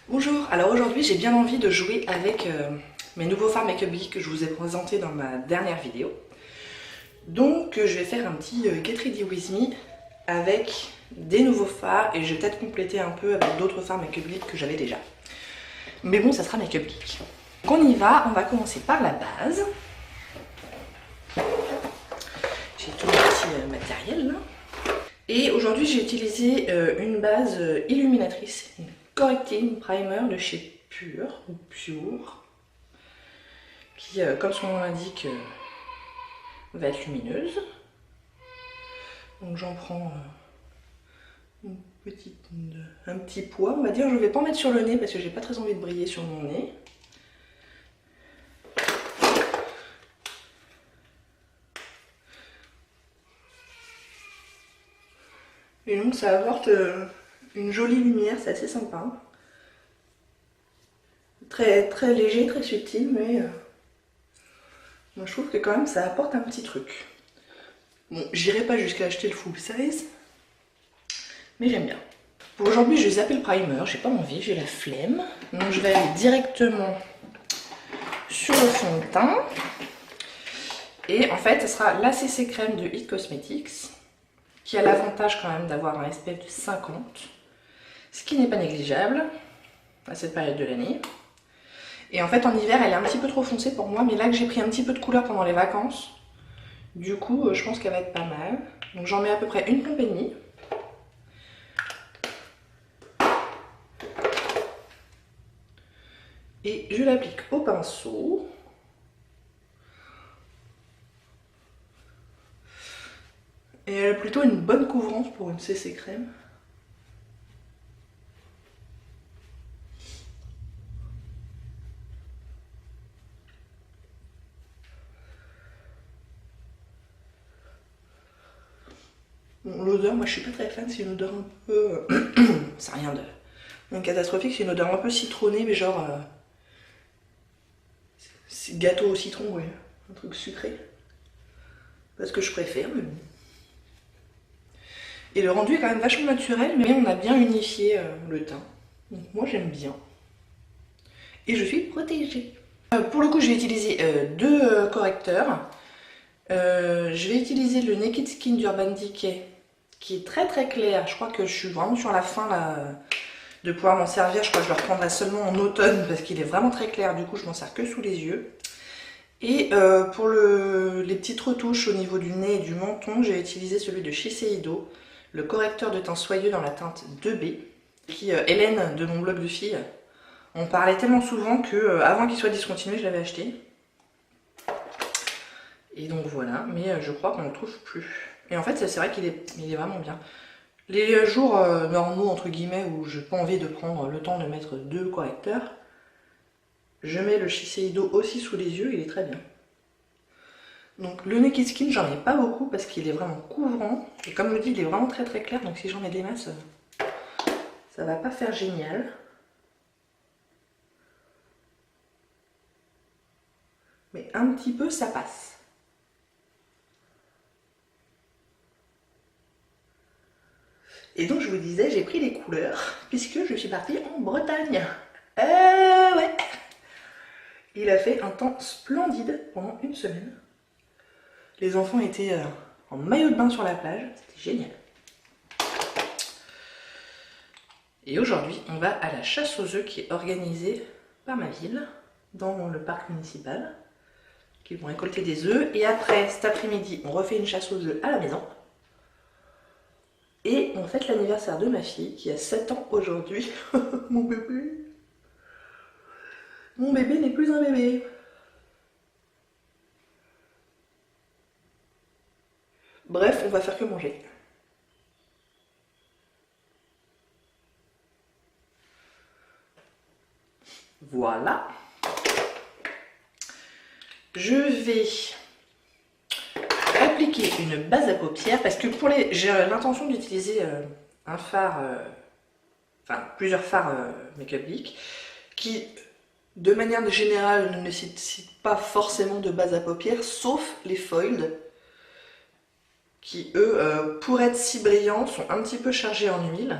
Bonjour, alors aujourd'hui j'ai bien envie de jouer avec mes nouveaux fards Make Up Geek que je vous ai présentés dans ma dernière vidéo. Donc je vais faire un petit Get Ready With Me avec des nouveaux fards et je vais peut-être compléter un peu avec d'autres fards Make Up Geek que j'avais déjà. Mais bon, ça sera Make Up Geek. Donc on y va, on va commencer par la base. J'ai tout le petit matériel là. Et aujourd'hui j'ai utilisé une base illuminatrice, une Correcting Primer de chez Pure ou Pure, qui comme son nom l'indique va être lumineuse. Donc j'en prends un petit poids, on va dire. Je ne vais pas en mettre sur le nez parce que j'ai pas très envie de briller sur mon nez. Et donc ça apporte une jolie lumière, c'est assez sympa. Très, très léger, très subtil, mais moi je trouve que quand même ça apporte un petit truc. Bon, j'irai pas jusqu'à acheter le full size, mais j'aime bien. Pour aujourd'hui, je vais zapper le primer, j'ai pas envie, j'ai la flemme. Donc je vais aller directement sur le fond de teint. Et en fait, ce sera la CC crème de It Cosmetics, qui a l'avantage quand même d'avoir un SPF de 50, ce qui n'est pas négligeable à cette période de l'année. Et en fait, en hiver, elle est un petit peu trop foncée pour moi, mais là que j'ai pris un petit peu de couleur pendant les vacances, du coup, je pense qu'elle va être pas mal. Donc j'en mets à peu près une pompe et demie. Et je l'applique au pinceau. Et elle a plutôt une bonne couvrance pour une CC crème. Bon, l'odeur, moi je suis pas très fan, c'est une odeur un peu... c'est rien de catastrophique, c'est une odeur un peu citronnée, mais genre... c'est gâteau au citron, ouais. Un truc sucré. Pas ce que je préfère, mais bon. Et le rendu est quand même vachement naturel, mais on a bien unifié le teint. Donc moi j'aime bien. Et je suis protégée. Pour le coup, je vais utiliser deux correcteurs. Je vais utiliser le Naked Skin d'Urban Decay, qui est très très clair. Je crois que je suis vraiment sur la fin là, de pouvoir m'en servir. Je crois que je le reprendrai seulement en automne parce qu'il est vraiment très clair. Du coup, je m'en sers que sous les yeux. Et pour les petites retouches au niveau du nez et du menton, j'ai utilisé celui de Shiseido, le correcteur de teint soyeux dans la teinte 2B, qui Hélène de mon blog de filles, on parlait tellement souvent que avant qu'il soit discontinué, je l'avais acheté. Et donc voilà, mais je crois qu'on ne le trouve plus. Et en fait, c'est vrai qu'il est vraiment bien. Les jours normaux, entre guillemets, où je n'ai pas envie de prendre le temps de mettre deux correcteurs, je mets le Shiseido aussi sous les yeux, il est très bien. Donc le Naked Skin, j'en ai pas beaucoup parce qu'il est vraiment couvrant. Et comme je le dis, il est vraiment très très clair, donc si j'en mets des masses, ça va pas faire génial. Mais un petit peu, ça passe. Et donc je vous disais, j'ai pris les couleurs puisque je suis partie en Bretagne. Ouais. Il a fait un temps splendide pendant une semaine. Les enfants étaient en maillot de bain sur la plage, c'était génial. Et aujourd'hui, on va à la chasse aux œufs qui est organisée par ma ville, dans le parc municipal, qui vont récolter des œufs. Et après, cet après-midi, on refait une chasse aux œufs à la maison. Et on fête l'anniversaire de ma fille, qui a 7 ans aujourd'hui. Mon bébé. Mon bébé n'est plus un bébé. Bref, on va faire que manger. Voilà. Je vais appliquer une base à paupières parce que j'ai l'intention d'utiliser un fard, enfin plusieurs fards Make-up Geek qui, de manière générale, ne nécessitent pas forcément de base à paupières, sauf les foils qui, eux, pour être si brillants, sont un petit peu chargés en huile.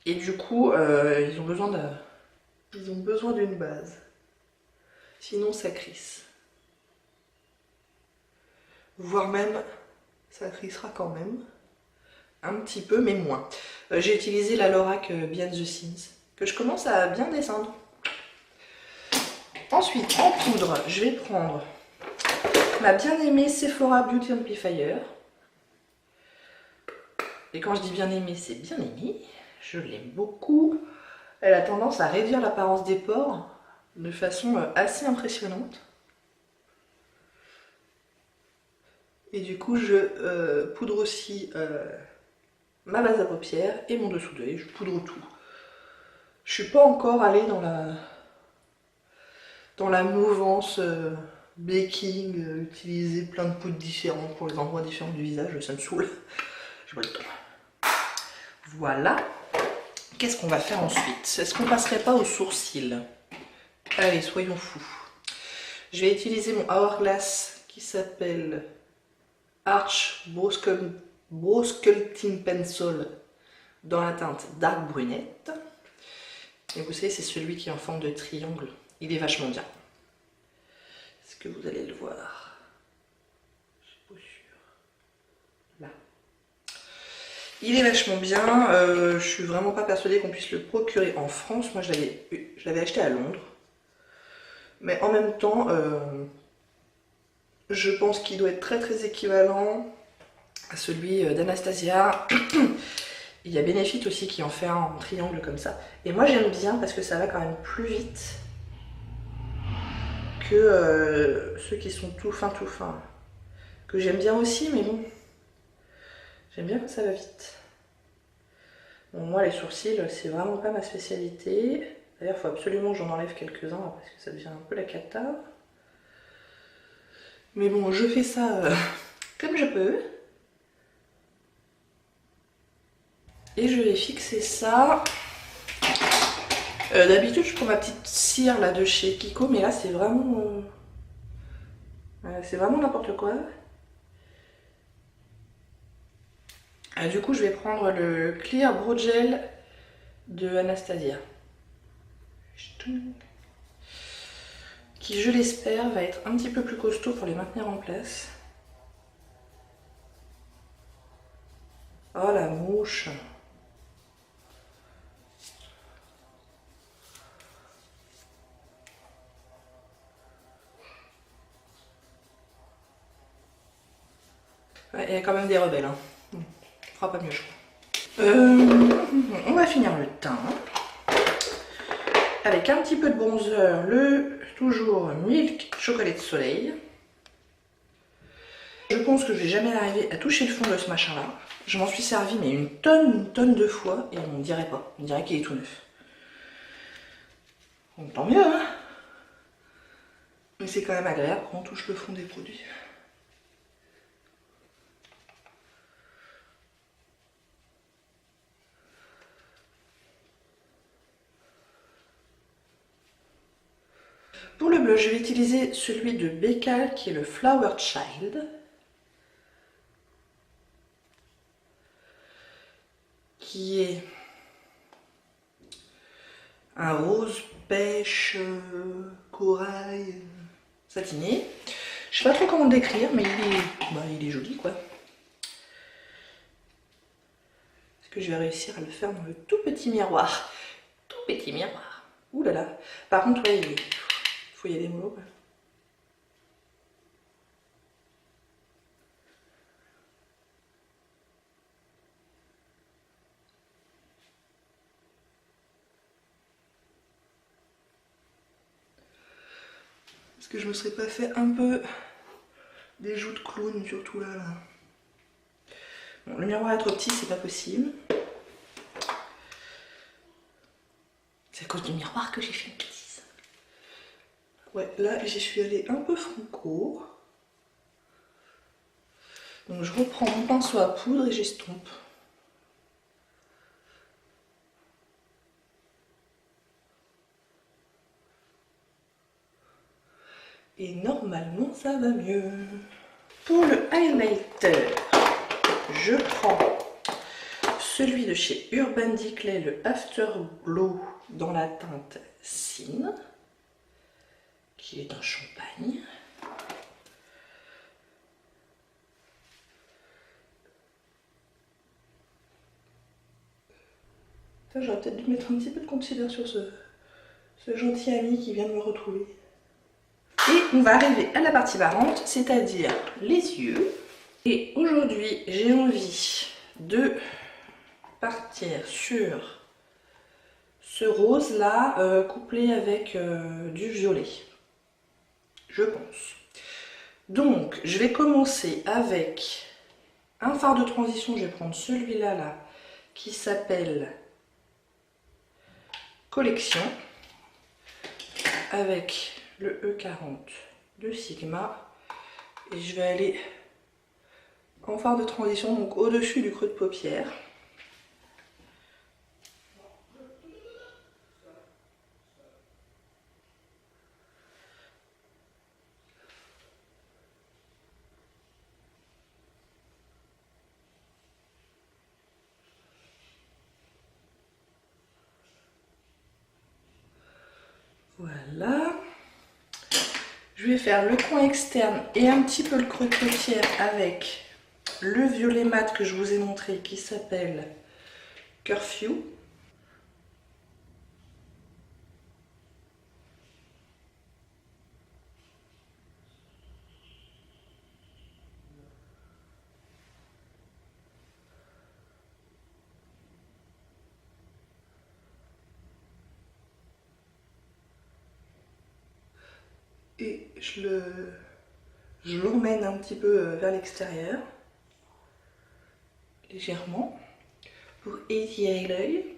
Et du coup, ils ont besoin d'une base. Sinon, ça crisse. Voire même, ça crissera quand même. Un petit peu, mais moins. J'ai utilisé la Lorac Behind the Scenes, que je commence à bien descendre. Ensuite, en poudre, je vais prendre ma bien aimée Sephora Beauty Amplifier. Et quand je dis bien aimée, c'est bien aimé. Je l'aime beaucoup. Elle a tendance à réduire l'apparence des pores de façon assez impressionnante. Et du coup, je poudre aussi ma base à paupières et mon dessous d'œil. Je poudre tout. Je suis pas encore allée dans la mouvance baking, utiliser plein de poudres différentes pour les endroits différents du visage. Ça me saoule. J'ai pas le temps. Voilà. Qu'est-ce qu'on va faire ensuite? Est-ce qu'on passerait pas aux sourcils? Allez, soyons fous. Je vais utiliser mon Hourglass qui s'appelle Arch Brow Sculpting Pencil dans la teinte Dark Brunette. Et vous savez, c'est celui qui est en forme de triangle. Il est vachement bien. Est-ce que vous allez le voir? Je suis pas sûre. Là. Il est vachement bien. Je suis vraiment pas persuadée qu'on puisse le procurer en France. Moi, je l'avais acheté à Londres. Mais en même temps, je pense qu'il doit être très très équivalent à celui d'Anastasia. Il y a Benefit aussi qui en fait un en triangle comme ça. Et moi j'aime bien parce que ça va quand même plus vite que ceux qui sont tout fins. Que j'aime bien aussi, mais bon, j'aime bien quand ça va vite. Bon, moi les sourcils, c'est vraiment pas ma spécialité. D'ailleurs, il faut absolument que j'en enlève quelques-uns parce que ça devient un peu la cata. Mais bon, je fais ça comme je peux. Et je vais fixer ça. D'habitude, je prends ma petite cire là de chez Kiko, mais là, c'est vraiment n'importe quoi. Du coup, je vais prendre le Clear Brow Gel de Anastasia. Qui, je l'espère, va être un petit peu plus costaud pour les maintenir en place. Oh la mouche! Ouais, il y a quand même des rebelles, hein. On fera pas mieux, je crois. On va finir le teint avec un petit peu de bronzer, le toujours Milk Chocolat de Soleil. Je pense que je vais jamais arriver à toucher le fond de ce machin là. Je m'en suis servi mais une tonne de fois et on dirait pas. On dirait qu'il est tout neuf. Donc tant mieux, hein. Mais c'est quand même agréable quand on touche le fond des produits. Pour le blush, je vais utiliser celui de Becca qui est le Flower Child. Qui est un rose pêche corail satiné. Je sais pas trop comment le décrire, mais il est joli quoi. Est-ce que je vais réussir à le faire dans le tout petit miroir? Tout petit miroir. Ouh là là. Par contre, ouais, il faut y aller mollo quoi. Est-ce que je me serais pas fait un peu des joues de clown, surtout là. Bon, le miroir est trop petit, c'est pas possible. C'est à cause du miroir que j'ai fait une bêtise. Ouais, là, j'y suis allée un peu franco. Donc je reprends mon pinceau à poudre et j'estompe. Et normalement, ça va mieux. Pour le highlighter, je prends celui de chez Urban Decay, le Afterglow dans la teinte Sin, qui est un champagne. J'aurais peut-être dû mettre un petit peu de concealer sur ce gentil ami qui vient de me retrouver. Et on va arriver à la partie marrante, c'est-à-dire les yeux. Et aujourd'hui, j'ai envie de partir sur ce rose là, couplé avec du violet, je pense. Donc, je vais commencer avec un fard de transition. Je vais prendre celui-là là, qui s'appelle Collection, avec le E40 de Sigma. Et je vais aller en fard de transition, donc au-dessus du creux de paupière. Voilà. Je vais faire le coin externe et un petit peu le creux de paupière avec le violet mat que je vous ai montré qui s'appelle Curfew. Et je l'emmène un petit peu vers l'extérieur, légèrement, pour étirer l'œil.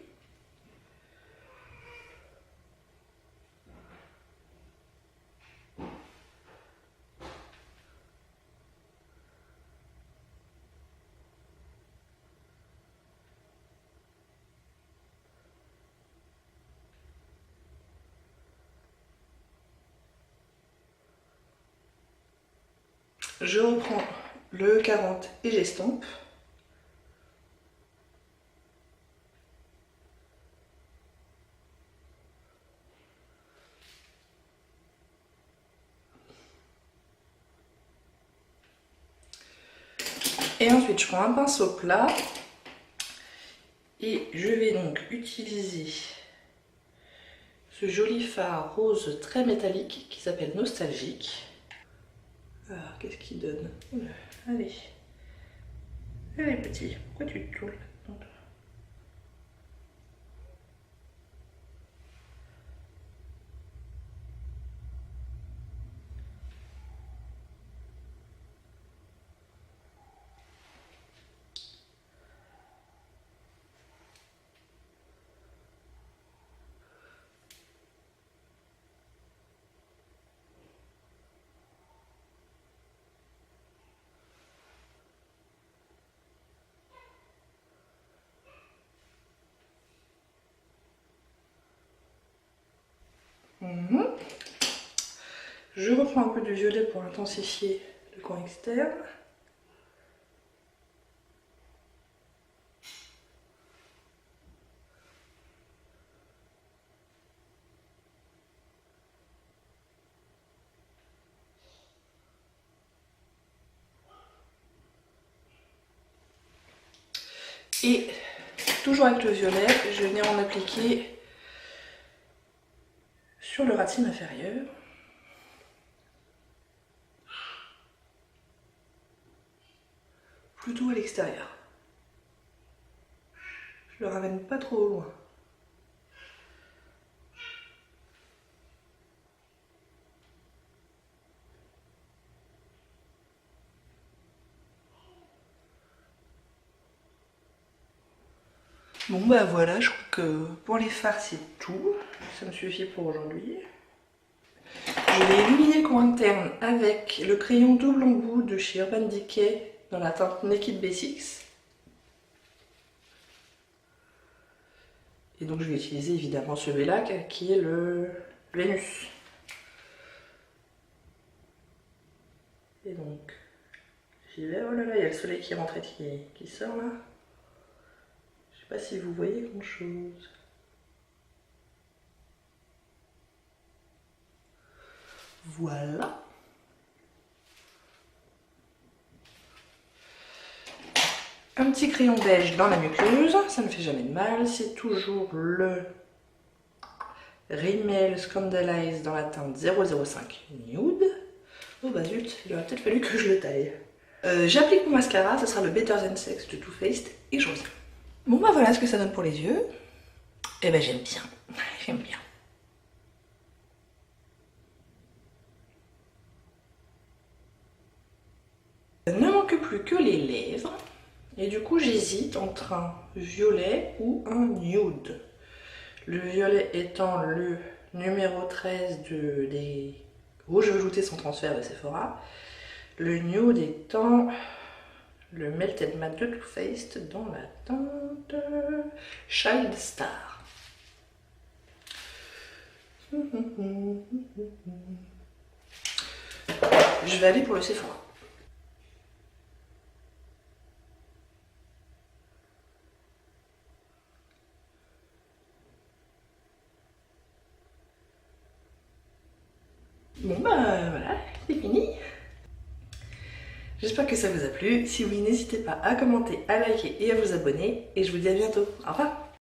Je reprends le 40 et j'estompe. Et ensuite, je prends un pinceau plat et je vais donc utiliser ce joli fard rose très métallique qui s'appelle Nostalgique. Alors, qu'est-ce qu'il donne? Allez. Allez, petit, pourquoi tu te tournes là-dedans? Je reprends un peu de violet pour intensifier le coin externe. Et toujours avec le violet, je viens en appliquer sur le racine inférieur. Plutôt à l'extérieur. Je le ramène pas trop loin. Bon bah voilà, je crois que pour les fards c'est tout. Ça me suffit pour aujourd'hui. Je vais illuminer le coin interne avec le crayon double embout de chez Urban Decay dans la teinte Naked Basics. Et donc je vais utiliser évidemment celui-là qui est le Vénus. Et donc j'y vais, oh là là, il y a le soleil qui rentre et qui sort là. sais pas si vous voyez grand chose. Voilà. Un petit crayon beige dans la muqueuse, ça ne fait jamais de mal. C'est toujours le Rimmel Scandalize dans la teinte 005 Nude. Oh bah zut, il aurait peut-être fallu que je le taille. J'applique mon mascara, ce sera le Better Than Sex de Too Faced et je reviens. Bon bah voilà ce que ça donne pour les yeux. Et ben j'aime bien, j'aime bien. Il ne manque plus que les lèvres. Et du coup j'hésite entre un violet ou un nude. Le violet étant le numéro 13 des rouges veloutés sans transfert de Sephora. Le nude étant le Melted Matte de Too Faced dans la teinte Child Star. Je vais aller pour le Sephora. Bon bah voilà, c'est fini. J'espère que ça vous a plu. Si oui, n'hésitez pas à commenter, à liker et à vous abonner. Et je vous dis à bientôt. Au revoir.